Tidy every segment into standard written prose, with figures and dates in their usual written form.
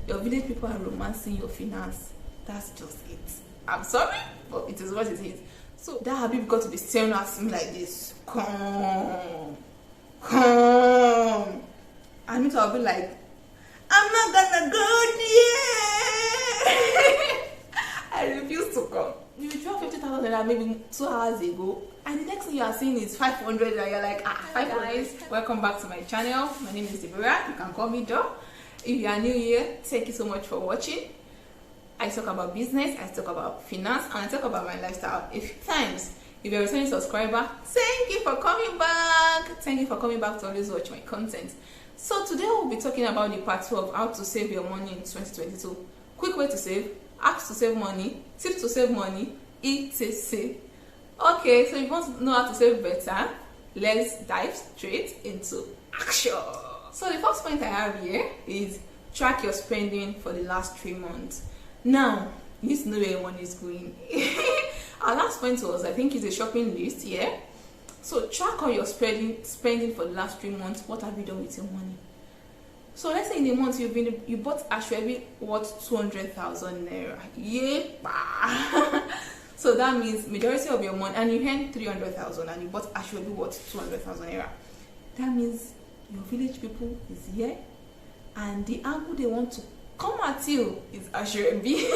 Your village people are romancing your finance. That's just it. I'm sorry, but it is what it is. So that Habib got to be staring at me like this. Come. And me to be like, I'm not gonna go there. I refuse to come. You withdraw 50,000 naira maybe 2 hours ago, and the next thing you are seeing is 500, and you're like, 500. Guys, welcome back to my channel. My name is Deborah. You can call me Do. If you are new here, thank you so much for watching. I talk about business, I talk about finance, and I talk about my lifestyle a few times. If you're a returning subscriber, thank you for coming back. Thank you for coming back to always watch my content. So today we'll be talking about the part 2 of how to save your money in 2022. Quick way to save, apps to save money, tips to save money, etc. Okay, so if you want to know how to save better, let's dive straight into action. So the first point I have here is track your spending for the last 3 months. Now, you need to know where your money is going. Our last point was, I think, is a shopping list, yeah? So track all your spending for the last 3 months. What have you done with your money? So let's say in a month you bought actually worth 200,000 naira. Yeah. So that means majority of your money, and you earned 300,000 and you bought actually worth 200,000 naira. That means your village people is here, and the angle they want to come at you is actually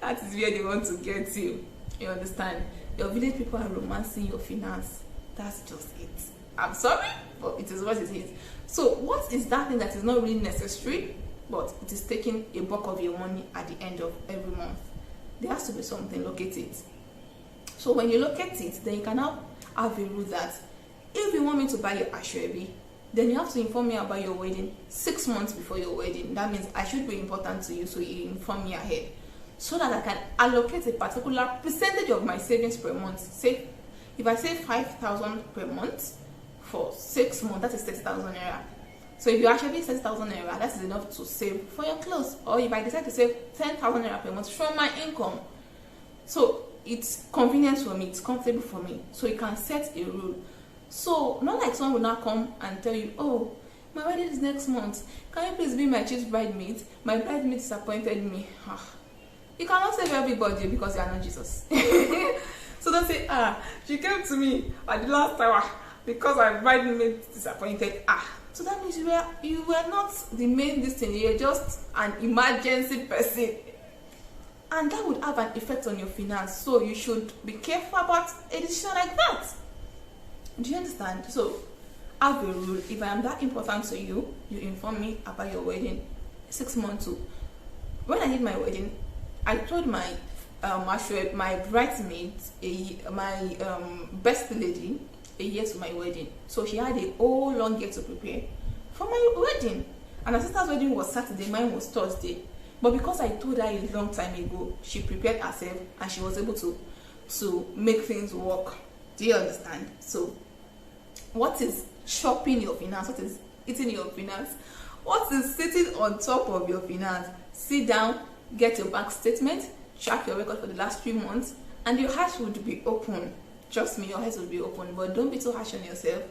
that is where they want to get you. You understand? Your village people are romancing your finance. That's just it. I'm sorry, but it is what it is. So what is that thing that is not really necessary, but it is taking a bulk of your money at the end of every month? There has to be something. Locate it. So when you locate it, then you can now have a rule that if you want me to buy your ashwebi, then you have to inform me about your wedding 6 months before your wedding. That means I should be important to you, so you inform me ahead, so that I can allocate a particular percentage of my savings per month. Say, if I save 5,000 per month for 6 months, that is 6,000 naira. So if you actually 6,000 naira, that is enough to save for your clothes. Or if I decide to save 10,000 naira per month from my income, so it's convenient for me, it's comfortable for me. So you can set a rule. So not like someone will now come and tell you, oh, my wedding is next month, can you please be my chief bridesmaid? My bridesmaid disappointed me. You cannot save everybody because you are not Jesus. So don't say, she came to me at the last hour because my bridesmaid disappointed. So that means you were not the main destiny, you're just an emergency person. And that would have an effect on your finance. So you should be careful about a decision like that. Do you understand? So have a rule. If I am that important to you, you inform me about your wedding 6 months to. When I did my wedding, I told my my bridesmaids, my best lady, a year to my wedding. So she had a whole long year to prepare for my wedding. And her sister's wedding was Saturday, mine was Thursday. But because I told her a long time ago, she prepared herself and she was able to make things work. Do you understand? So what is chopping your finance? What is eating your finance? What is sitting on top of your finance? Sit down, get your bank statement, track your record for the last 3 months, and your heart would be open. Trust me, your heart will be open. But don't be too harsh on yourself.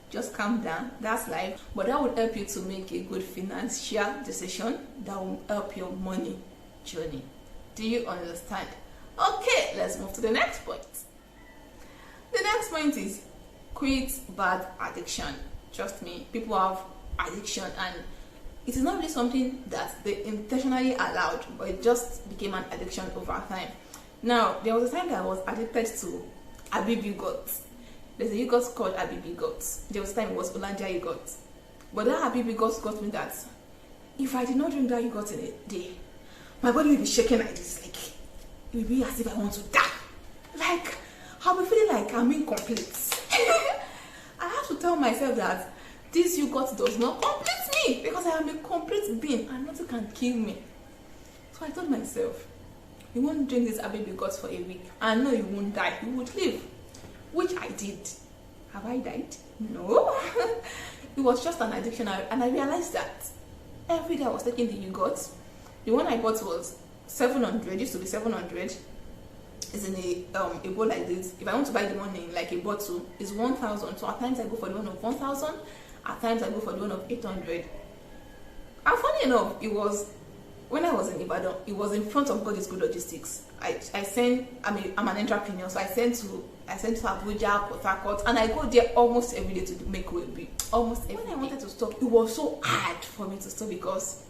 Just calm down. That's life. But that will help you to make a good financial decision that will help your money journey. Do you understand? Okay, let's move to the next point. The next point is quit bad addiction. Trust me, people have addiction, and it is not really something that they intentionally allowed, but it just became an addiction over time. Now, there was a time that I was addicted to Habib yogurt. There's a yogurt called Habib yogurt. There was a time it was Hollandia yogurt. But that Habib yogurt got me that if I did not drink that yogurt in a day, my body will be shaking like this. Like, it will be as if I want to die. Like, I'll be feeling like I'm incomplete. I have to tell myself that this yogurt does not complete me, because I am a complete being and nothing can kill me. So I told myself, you won't drink this Habib yogurt for a week, and no, you won't die, you would live. Which I did. Have I died? No. It was just an addiction, and I realized that every day I was taking the yogurt. The one I bought was 700, used to be 700. It's in a bowl like this. If I want to buy the one in like a bottle, it's 1,000. So at times I go for the one of 1,000, at times I go for the one of 800. And funny enough, it was when I was in Ibadan, it was in front of God is Good Logistics. I sent, I'm an entrepreneur, so I sent to Abuja, Port Harcourt, and I go there almost every day to make Webi. Almost every day. When I wanted to stop, it was so hard for me to stop because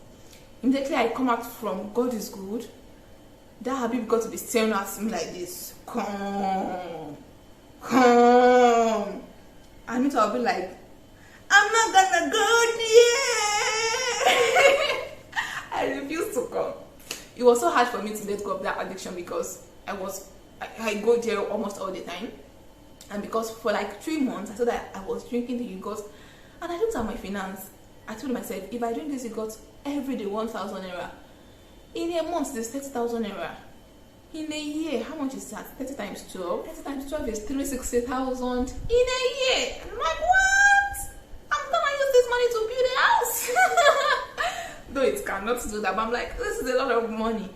immediately I come out from God is Good, that Habib got to be staring at me like this. Come. And me too, I'll be like, I'm not gonna go there. I refuse to come. It was so hard for me to let go of that addiction because I go there almost all the time. And because for like 3 months, I saw that I was drinking the yogurt. And I looked at my finance. I told myself, if I drink this yogurt every day, 1,000 naira. In a month, there's 30,000 naira. In a year, how much is that? 30 times 12. 30 times 12 is 360,000 in a year. I'm like, what? I'm gonna use this money to build a house. Though it cannot do that, but I'm like, this is a lot of money.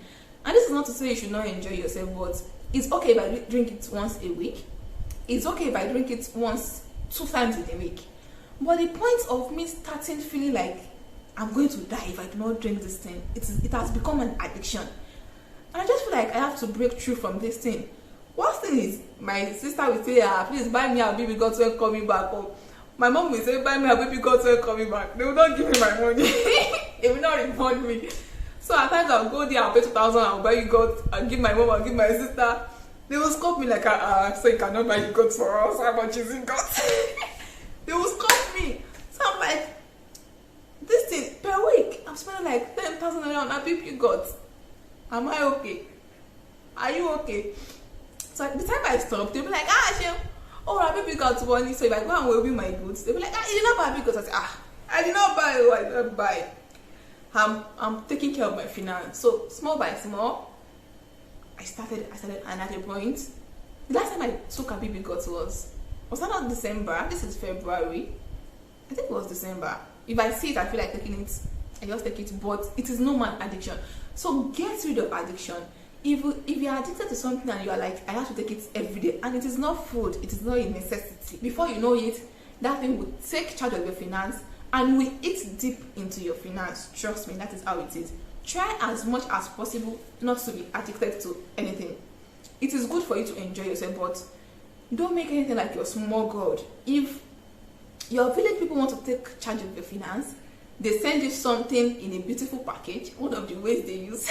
And this is not to say you should not enjoy yourself, but it's okay if I drink it once a week. It's okay if I drink it 2 times in a week. But the point of me starting feeling like I'm going to die if I do not drink this thing, it has become an addiction. And I just feel like I have to break through from this thing. Worst thing is, my sister will say, please buy me a baby got to call me back. Or my mom will say, buy me a baby got to call me back. They will not give me my money. They will not refund me. So at times I'll go there, I'll pay 2,000, I'll buy you got, I'll give my mom, I'll give my sister. They will scoff me like, so you cannot buy you got for us. How much is it got? They will scoff me. So I'm like, this thing per week, I'm spending like 10,000 on a baby got. Am I okay? Are you okay? So the time I stop, they'll be like, I baby got money. So if I go and weigh my goods, they'll be like, you did not buy because I say, I did not buy. I did not buy. I'm taking care of my finance. So small by small, I started, and at a point, the last time I took a baby got was that not December? This is February. I think it was December. If I see it, I feel like taking it. I just take it, but it is no man addiction. So get rid of addiction. If you are addicted to something and you are like, I have to take it every day, and it is not food, it is not a necessity. Before you know it, that thing will take charge of your finance and will eat deep into your finance. Trust me, that is how it is. Try as much as possible not to be addicted to anything. It is good for you to enjoy yourself, but don't make anything like your small god. If your village people want to take charge of your finance, they send you something in a beautiful package. One of the ways they use,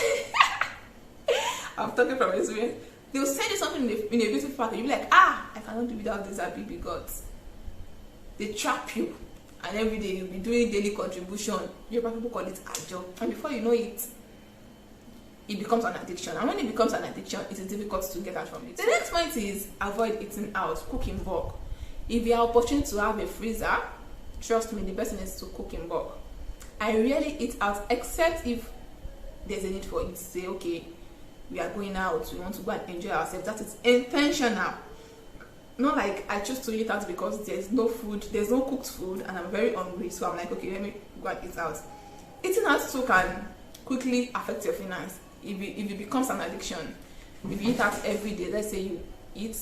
I'm talking from experience. They will send you something in a beautiful package. You'll be like, I cannot do without this baby gods. They trap you, and every day you'll be doing daily contribution. Your people call it a job, and before you know it, it becomes an addiction. And when it becomes an addiction, it is difficult to get out from it. The next point is avoid eating out. Cook in bulk. If you are opportunity to have a freezer, trust me, the best thing is to cook in bulk. I rarely eat out except if there's a need for it. Say, okay, we are going out, we want to go and enjoy ourselves. That is intentional. Not like I choose to eat out because there's no food, there's no cooked food, and I'm very hungry, so I'm like, okay, let me go and eat out. Eating out too can quickly affect your finance if it becomes an addiction. If you eat out every day, let's say you eat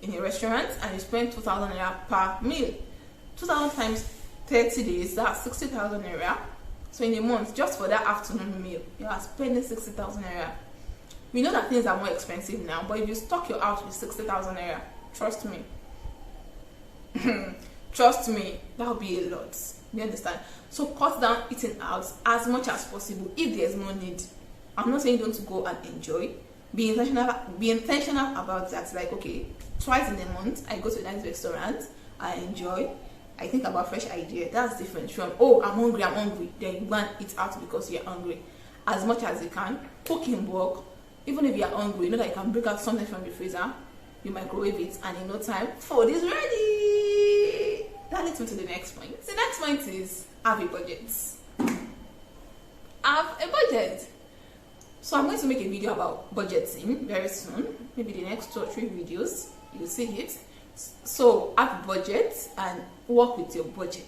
in a restaurant and you spend 2,000 naira per meal, 2,000 times 30 days, that's 60,000 naira. So in a month, just for that afternoon meal, you are spending 60,000 naira. We know that things are more expensive now, but if you stock your house with 60,000 naira, trust me, that will be a lot. You understand? So cut down eating out as much as possible if there's no need. I'm not saying don't go and enjoy. Be intentional about that. Like, okay, twice in a month, I go to a nice restaurant, I enjoy. I think about fresh idea. That's different from, I'm hungry. Then you go and eat out because you're hungry. As much as you can, cook in bulk. Even if you're hungry, you know that you can bring out something from the freezer, you microwave it, and in no time, food is ready. That leads me to the next point. The next point is have a budget. Have a budget. So I'm going to make a video about budgeting very soon. Maybe the next 2 or 3 videos, you'll see it. So have a budget and work with your budget.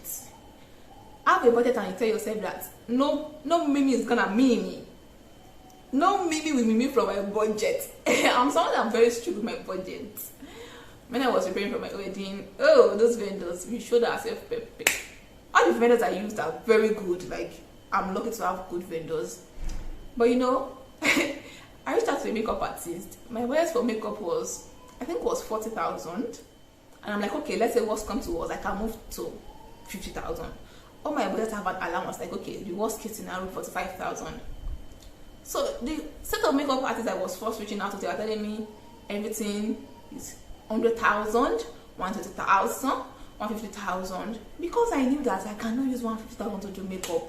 Have a budget and you tell yourself that no Mimi is gonna me. No Mimi will me from my budget. I'm someone that I'm very strict with my budget. When I was preparing for my wedding, those vendors, we showed ourselves perfect. All the vendors I used are very good. Like, I'm lucky to have good vendors. But you know, I reached out to a makeup artist. My budget for makeup was, I think, was 40,000. And I'm like, okay, let's say worst come to worst, I can move to 50,000. All my budget have an allowance, like, okay, the worst case scenario, 45,000. So the set of makeup artists I was first reaching out to, they were telling me everything is 100,000, 120,000, 150,000. Because I knew that I cannot use 150,000 to do makeup.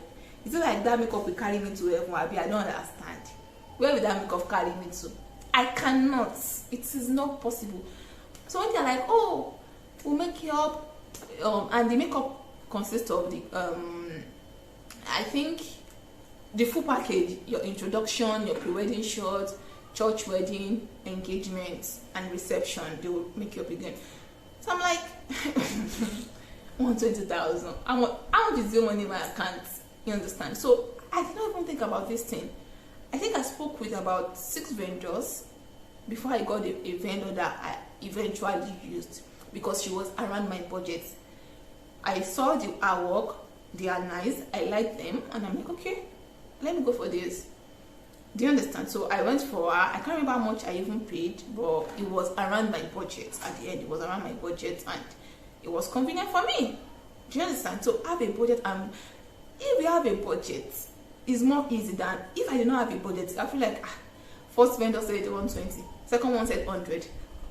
It's like that makeup will carry me to heaven. I don't understand. Where will that makeup carry me to? I cannot. It is not possible. So when they're like, oh, we'll make you up, and the makeup consists of the I think the full package: your introduction, your pre-wedding shot, church wedding, engagement, and reception. They will make you up again. So I'm like, 120,000. How much is the money in my account? You understand? So I did not even think about this thing. I think I spoke with about 6 vendors before I got a vendor that I eventually used, because she was around my budget. I saw the artwork, they are nice, I like them, and I'm like, okay, let me go for this. Do you understand? So I went for her. I can't remember how much I even paid, but it was around my budget. At the end, it was around my budget, and it was convenient for me. Do you understand? So have a budget, and if you have a budget, it's more easy than if I did not have a budget. I feel like first vendor said 120, second one said 100,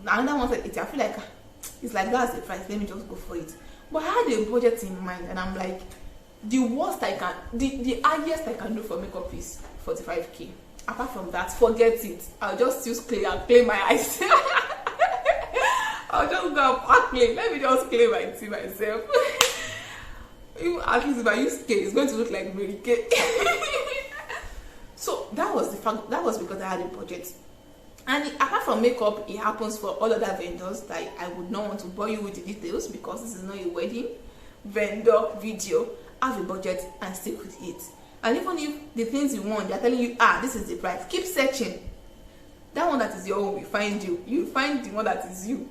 another one said 80. I feel like it's like that's the price, let me just go for it. But I had a budget in mind, and I'm like, the worst I can, the highest I can do for makeup is 45k. Apart from that, forget it. I'll just use clay and clay my eyes. I'll just go and pack clay. Let me just clay my tea myself. At least if I use K, it's going to look like Mary Kay. So that was the fact. That was because I had a budget. And apart from makeup, it happens for all other vendors that I would not want to bore you with the details, because this is not a wedding vendor video. Have a budget and stick with it. And even if the things you want, they're telling you, this is the price, keep searching. That one that is your own will find you. You find the one that is you.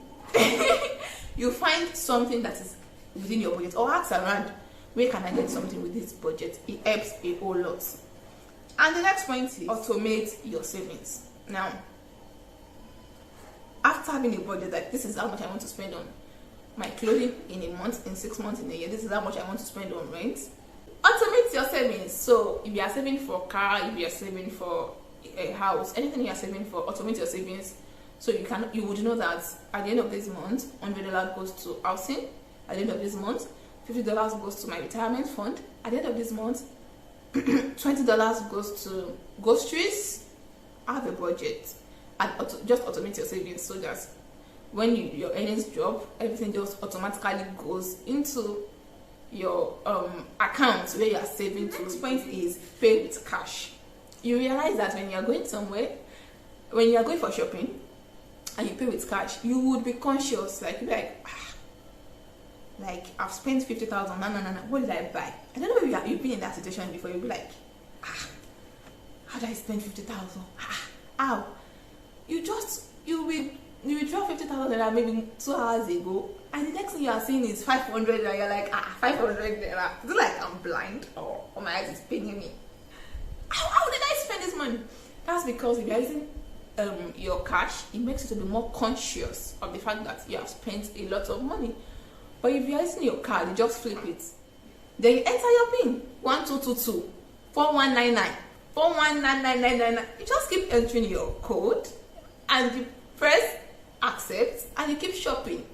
You find something that is within your budget, or ask around, where can I get something with this budget? It helps a whole lot. And the next point is automate your savings. Now, after having a budget, like this is how much I want to spend on my clothing in a month, in 6 months, in a year, this is how much I want to spend on rent. Automate your savings. So if you are saving for a car, if you are saving for a house, anything you are saving for, automate your savings. So you would know that at the end of this month, $100 goes to housing. At the end of this month, $50 goes to my retirement fund. At the end of this month, $20 goes to groceries. Have a budget and just automate your savings, so that when your earnings drop, everything just automatically goes into your account where you are saving. The next point is pay with cash. You realize that when you are going somewhere, when you are going for shopping and you pay with cash, you would be conscious, like I've spent 50,000. No. What did I buy? I don't know if you've been in that situation before. You'll be like, how did I spend 50,000? How? You withdraw 50,000 maybe 2 hours ago, and the next thing you are seeing is 500, and you're like, 500 naira. Is it like I'm blind, or my eyes is paining me? How did I spend this money? That's because if you're using your cash, it makes you to be more conscious of the fact that you have spent a lot of money. But if you're using your card, you just flip it. Then you enter your PIN 1222 4199 419999. You just keep entering your code, and you press accept, and you keep shopping.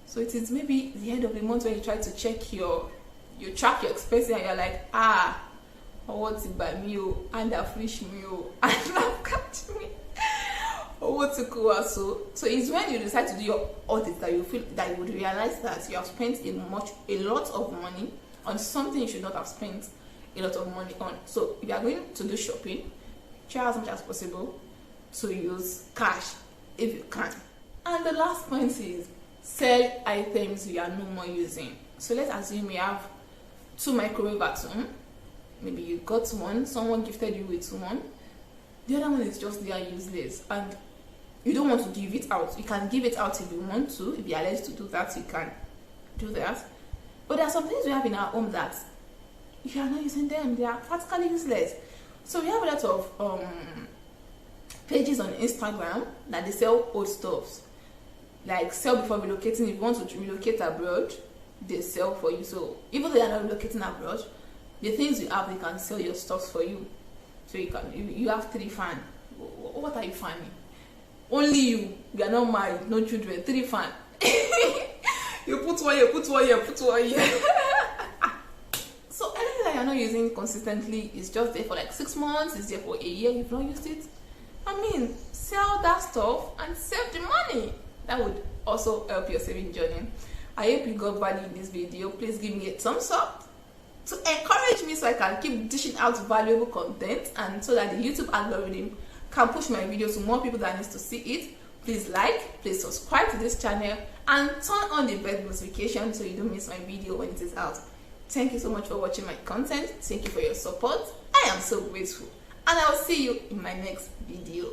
So it is maybe the end of the month when you try to check you track your expenses, and you're like, what's it by me, and a fish me, and I've got me. What to go so it's when you decide to do your audit that you feel that you would realize that you have spent a lot of money on something you should not have spent a lot of money on. So if you are going to do shopping, try as much as possible to use cash if you can. And the last point is sell items you are no more using. So let's assume you have 2 microwave at home. Maybe you got one, someone gifted you with one. The other one is just there useless, and you don't want to give it out. You can give it out if you want to. If you are allowed to do that, you can do that. But there are some things we have in our home that if you are not using them, they are practically useless. So we have a lot of pages on Instagram that they sell old stuffs, like sell before relocating. If you want to relocate abroad, they sell for you. So even though they are not relocating abroad, the things you have, they can sell your stuff for you. So you have 3 fans. What are you fanning? Only you are not married, no children, 3 fans. You put one here, put one here, put one here. So anything that you're not using consistently is just there for like 6 months, it's there for a year, you've not used it. I mean, sell that stuff and save the money. That would also help your saving journey. I hope you got value in this video. Please give me a thumbs up to encourage me so I can keep dishing out valuable content, and so that the YouTube algorithm can push my videos to more people that needs to see it. Please like, please subscribe to this channel, and turn on the bell notification so you don't miss my video when it is out. Thank you so much for watching my content. Thank you for your support. I am so grateful, and I'll see you in my next video.